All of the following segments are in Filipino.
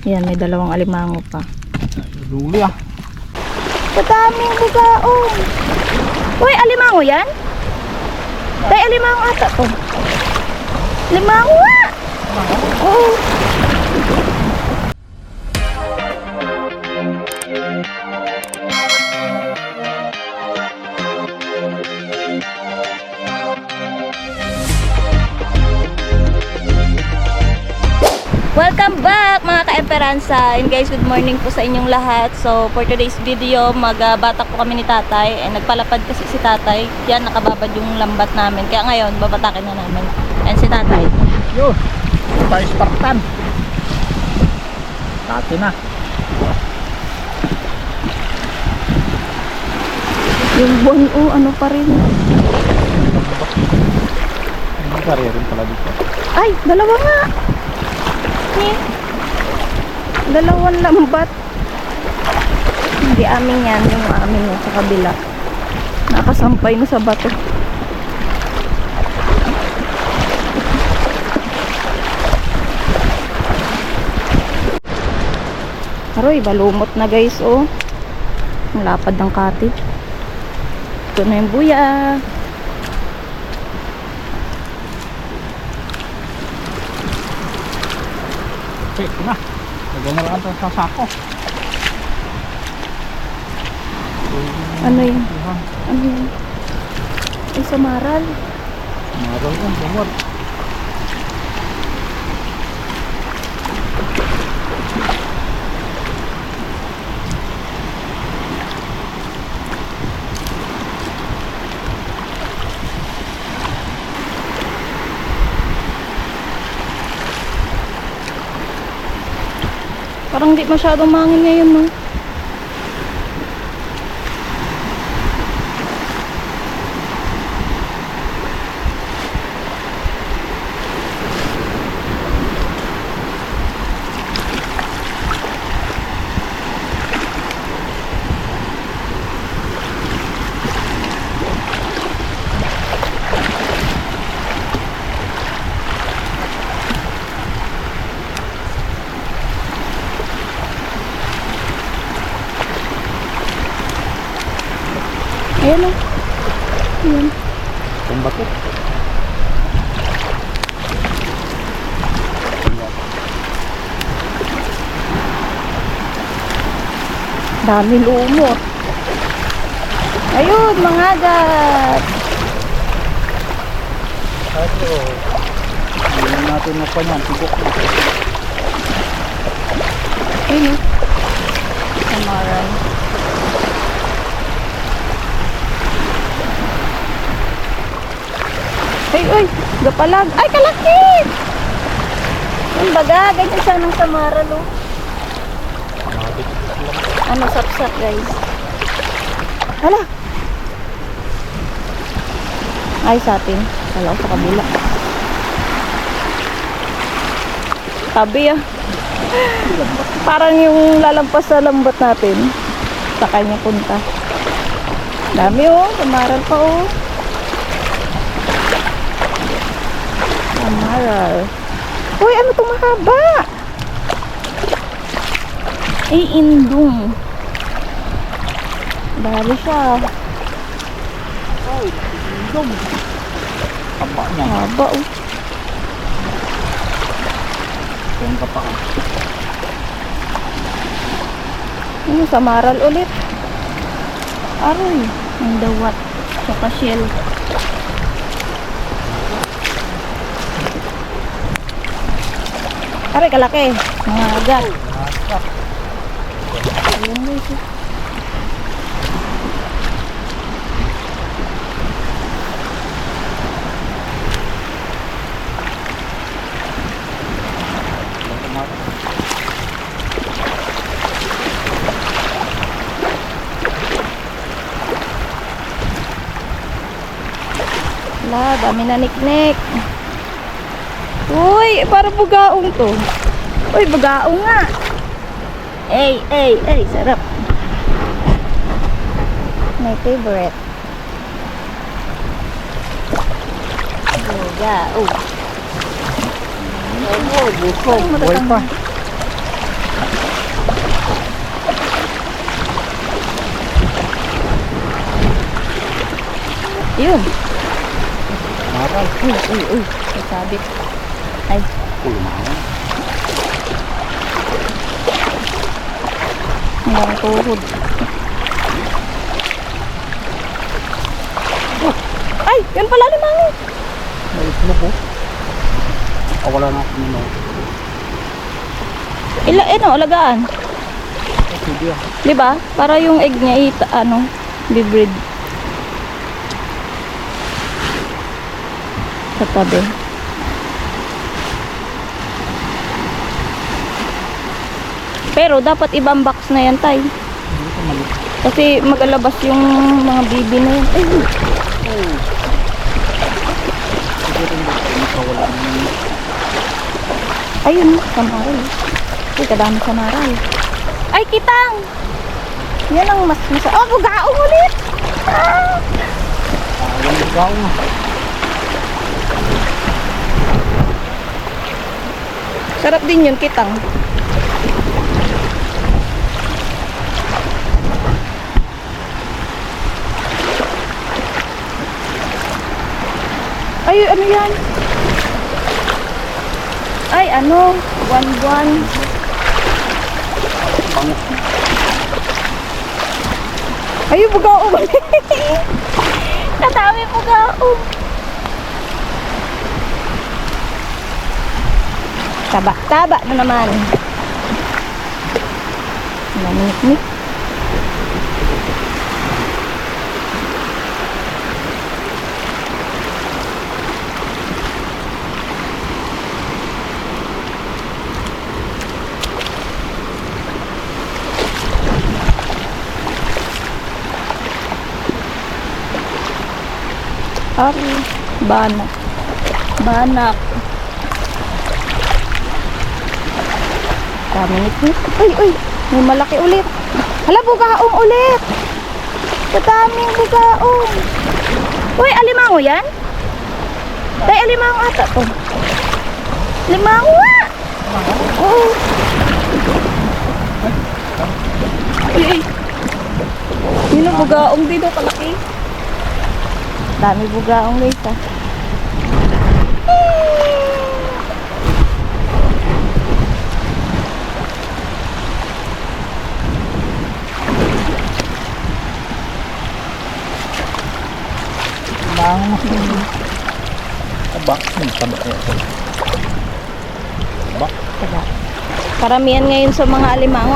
Yan, may dalawang alimango pa. Luli ah. Kadaming bugaong. Uy, alimango yan? Tay, alimango ata to. Alimango nga! Oo. Welcome back mga ka-Esperanza. And guys, good morning po sa inyong lahat. So for today's video, magbatak po kami ni tatay. And nagpalapad kasi si tatay. Yan, nakababad yung lambat namin. Kaya ngayon, babatakin na namin. And si tatay. Yun. Tayo Spartan. Dati na. Yung buwan, ano pa rin. May karya rin pala dito. Ay, dalawa nga. Dalawang lambat. Hindi amin yan, yung amin yan sa kabila. Nakasampay na sa bato. Aroy, balumot na guys, oh. Ang lapad ng cottage. Ito na yung buya. Okay, ito na. Lagyan na lang ito sa sako. Ano yun? Ano yun? Ay, samaral. Samaral yan, bumot. Parang di masyadong mangin ngayon, no? Ayan o. Ayan. Itong bato. Dami lumot. Ayun, mga agat. Ito. Hindi natin na pa niyan. Tibok na. Ayun o. Samaran. Ay, uy, gapalag. Ay, kalaki! Yung baga, ganyan siya ng samaran, oh. Ano, sapsap, guys. Hala! Ay, sa atin. Wala sa kabila. Tabi, ah. Parang yung lalampas sa lambat natin. Sa kanya punta. Dami, oh. Samaran pa, oh. Samaral. Uy, ano itong mahaba? Ay, indong. Dali siya. Ay, indong. Haba niya. Haba, oh. Itong kapa. Ano, samaral ulit. Aroy, ang dawat. Saka shell. Aray, kalaki. Mga agat. Ayan guys. Wala, dami na niknik. Uy, parang bugaong to. Uy, bugaong nga. Ay, sarap. My favorite. Bugaong. Buhay pa. Yun. Maral. Uy. Nasabit. Ay. Lumawan. Hanggang tuhod. Ay! Yun pala limango. May itlog po. Wala na ako nino. Alagaan. Sige ah. Di ba? Para yung egg niya bibreed. Sa tabi. Pero dapat ibang box na yan, tay. Dito mali. Kasi magalabas yung mga bibi na yun. Ay, Oh. Sige rin dito. Makawala na yun. ayun, sanaray. Ay, kadami sanaray. Ay, kitang! Yan ang mas. Oh, bugaong ulit! Ah! Yung ikaw na. Sarap din yun, kitang. Ay, ano yan? Ay, buwan-buwan. Bango. Ay, bugaong. Kadami bugaong. Taba na naman. Namit-mit. Ari, banak. Banak. Kamit-mit. Uy, may malaki ulit. Hala, bugaong ulit. Kadaming bugaong. Uy, alimango yan? Tay, alimango ata to. Limango nga. Oo. Uy. Yun ang bugaong dito kalaki. Dami bugaong guys ah. Bango. Tabak. Tabak kaya ito. Tabak. Karamihan ngayon sa mga alimango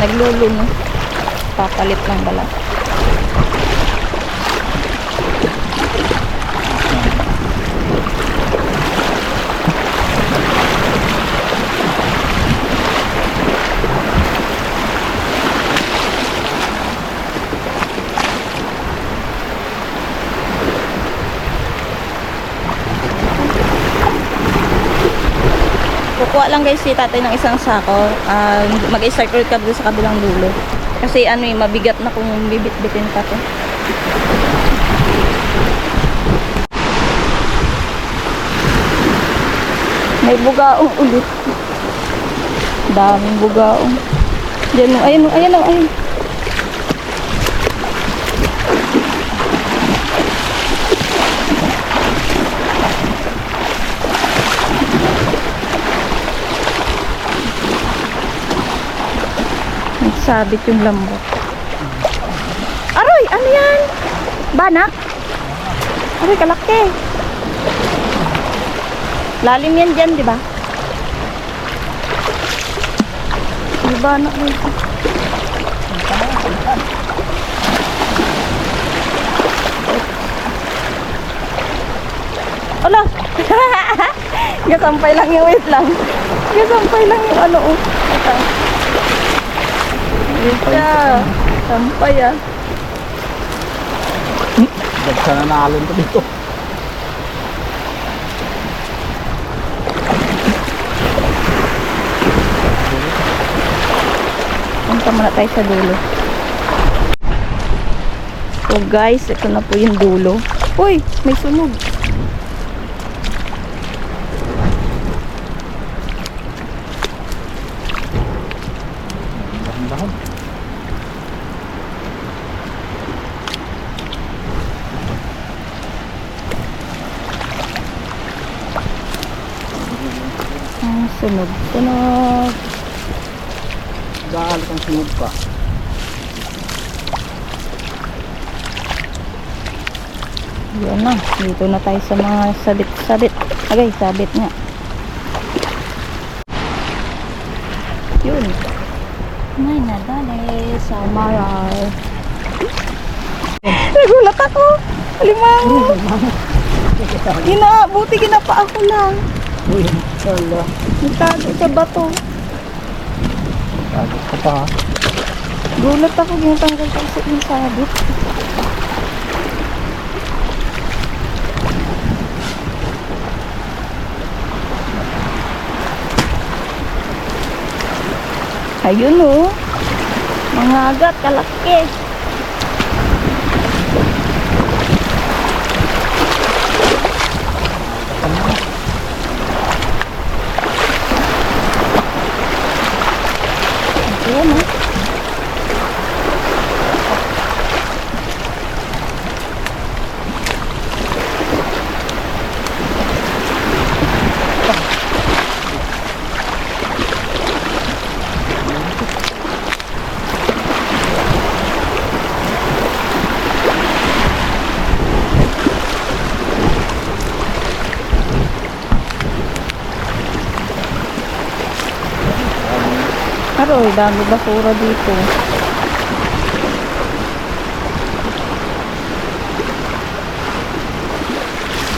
naglulun. Papalit ng balat. Kukuha lang guys si tatay ng isang sako. Mag-start ulit ka sa kabilang dulo. Kasi mabigat na kung bibit-bitin pa to. May bugaong ulit. Daming bugaong. Diyan, ayun. Sabit yung lambot. Aroy, ano yan? Banak? Aroy, kalaki. Lalim yan dyan, di ba? May banak dito. Ala! Gasampay lang yung wait lang. Gasampay lang yung Ito. Isa. Sampay ah. Dagsa na naalon ko dito. Punta muna tayo sa dulo. So guys, ito na po yung dulo. Uy, may sunog. Dahon. Sunog. Sunog. Gaal kang sunod pa. Yan na. Dito na tayo sa mga sabit-sabit. Okay, sabit nga. Yun. May nadali sa maral. Nagulat ako. Alimango. Buti ginapa ako lang. Uy, wala. Nagtago sa bato. Tapos ka pa ha. Gulat ako ginatanggal ko sa yung sabit. Ayun oh. Mga agat, kalaki. Ayan oh. Aroy, dami basura dito.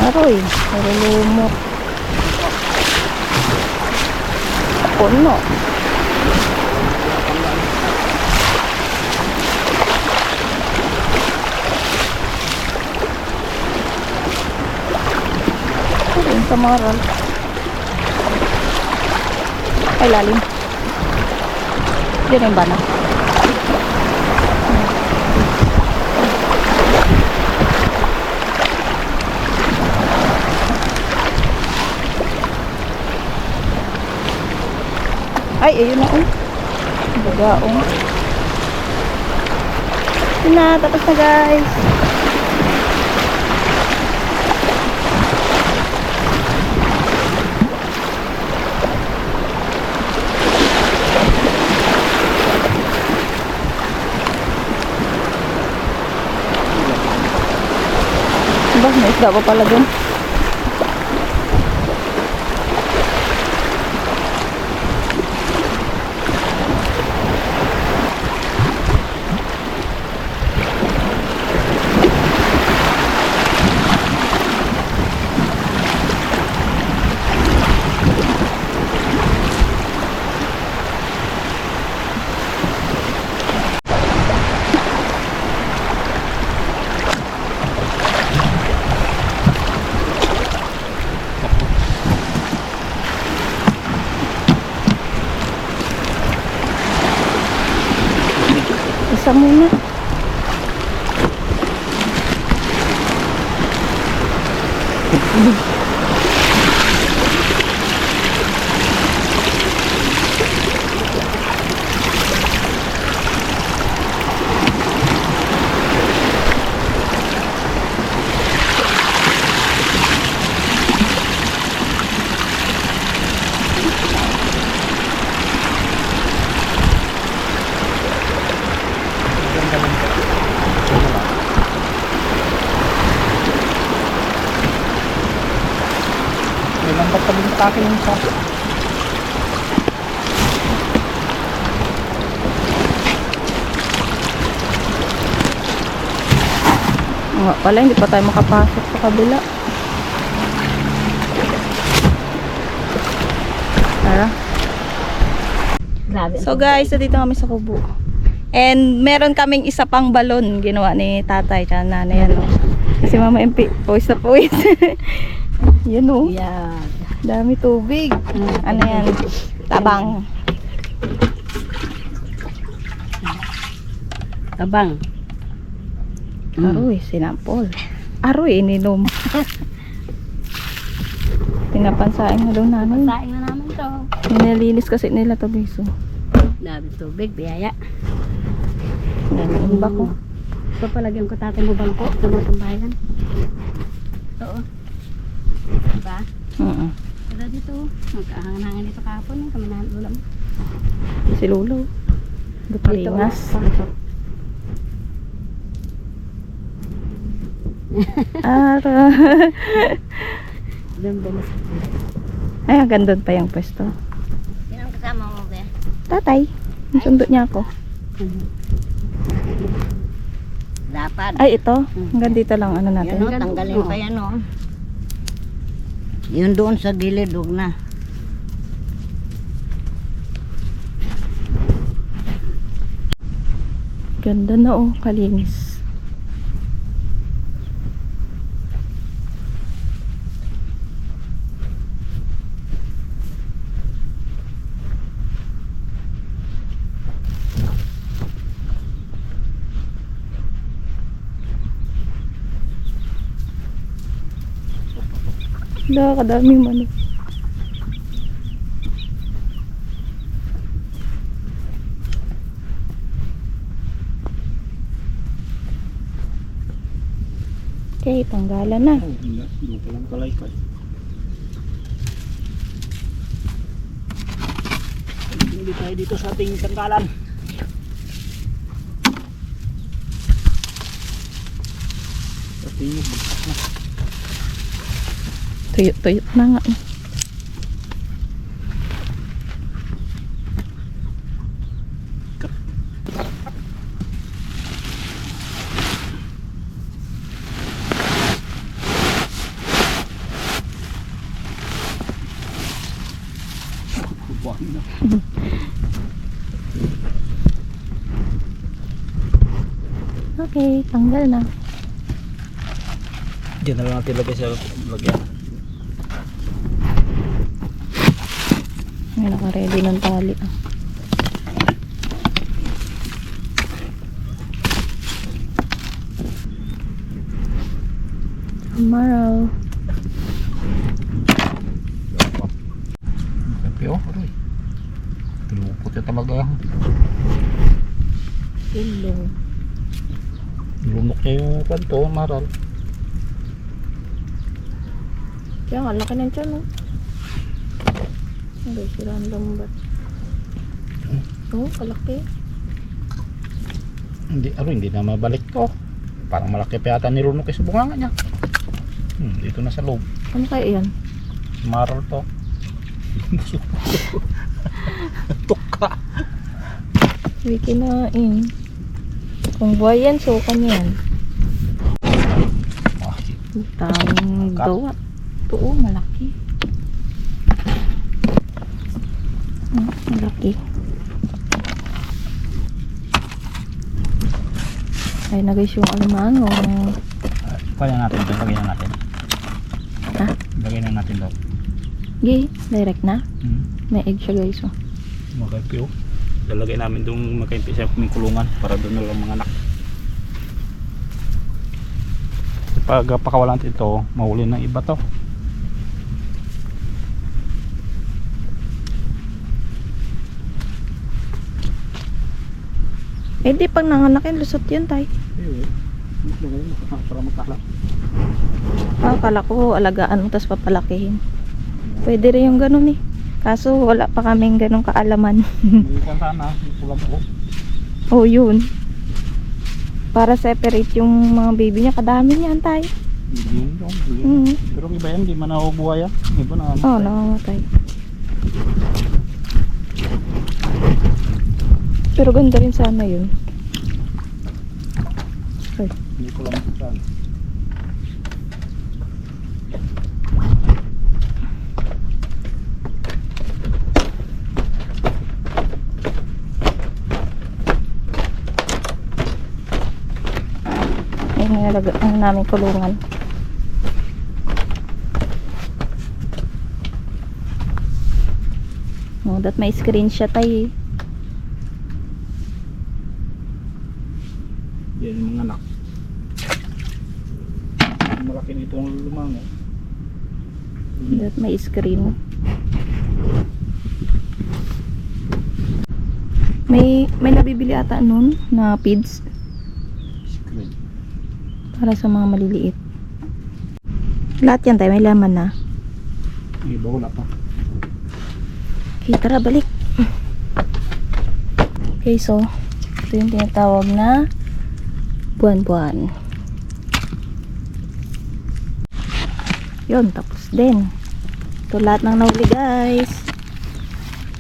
Aroy, lumot. Puno. Ayun, sa maral. Ay, lalim. Diyan yung bana. Ay, ayun na oh. Bagaong. Yun na, tapos na guys. Ba, may isda pa pala dun. Isa muna. May lambat pa din sa akin yung isa. Nga pala, hindi pa tayo makapasok sa kabila. Tara. So guys, dito kami sa kubo. And meron kaming isa pang balon ginawa ni tatay tsaka nanay yan. Kasi mama MP, pawis na pawis. Yan o. Yan. Dami tubig. Ano yan? Tabang. Tabang. Aroy, sinampol. Aroy, ininom. Pinapansain na daw namin. Saing na naman to. Nililinis kasi nila to biso. Dami tubig, biyaya. Ang bako. Ito palagyan ko tatay mo bangko sa mga tambayan. Oo. Diba? Oo. Ito dito. Magkahangangan dito kahapon. Kami na ulam. Si Lolo. Butingas. Ara. Doon ba mas... Ay, hanggang doon pa yung pwesto. Yan ang kasama mo, be. Tatay, sundo niya ako. Dapat. Ay, ito. Hanggang dito lang ano natin. Yan o, tanggalin pa yan o. Yun doon sa gilid, huwag na. Ganda na oh, kalinis. Kadaming manok. Okay, tanggalan na. Doon pa lang kalaykay. Hindi tayo dito sa ating tanggalan. Sa tingin, bigkas na. Tuyot-tuyot na nga. Buwan na. Okay, tanggal na. Diyan na lang natin lagay sa lagyan. May naka-ready ng tali. Tomorrow. Kape oh, aroy. Tulupot ya talaga. Hello. Lumok niya yung kanto, maral. Kaya nga, laki ng tiyan, no? Hindi, siraan lambat. Oh, kalaki. Hindi na mabalik ko. Parang malaki pa yata nilunok sa bunganga niya. Dito na sa loob. Ano kaya yan? Maral to. Tuka. Hindi kinain. Kung buhay yan, sukan yan. Tang gawa. Ito, oh, malaki. Malaki. Ay na guys yung alimango. Kaya natin ito, lagay na natin. Ha? Lagay na natin daw. Okay, direct na. May egg siya guys. Oh. Magkapi oh. Lalagay namin doon magkaimpi sa kuming kulungan para doon na lang mga anak. Pag pakawalan ito, mahuli ng iba to. Eh di pag nanganakin, lusot yun tay. Para magkalap. Akala ko alagaan mo tapos papalakihin. Pwede rin yung ganun eh. Kaso wala pa kaming ganun kaalaman. May kung sana, kulang po. Oh yun. Para separate yung mga baby niya. Kadami niyan tay. Yun. Pero iba yan, di man nabubuhay yan. Iba na. Oh, namamatay. Pero ganda rin sana yun. Ay. Hindi ko lang saan. Ayun yung nalagyan namin kulungan. Oh, that may screen siya tayo eh. Yan yung mga anak. Malaki nito ang lumango. That may screen. May nabibili ata nun na feeds Screen. para sa mga maliliit. Lahat yan tayo may laman na. Iba wala pa. Okay, tara, balik. Okay, so ito yung tinatawag na buwan-buwan. Yun, tapos din. Ito lahat ng nahuli, guys.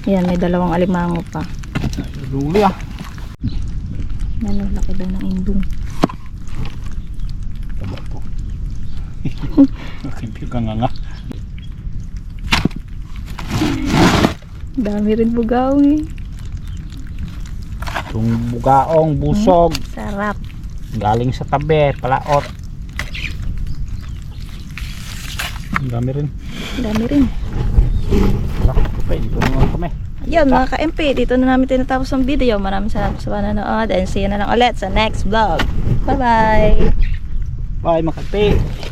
Yan, may dalawang alimango pa. Luli ah. Yan, laki daw ng indong. Taba to. Nakipil ka nga. Dami rin bugawi. Itong bugaong, busog. Sarap. Galing sa tabi, palaot. Ang dami rin. Dami rin. Okay, dito naman kami. Ayun, mga ka-MP, dito na namin tinatapos ang video. Maraming salamat sa panonood and see you na lang ulit sa next vlog. Bye-bye! Bye, Makati.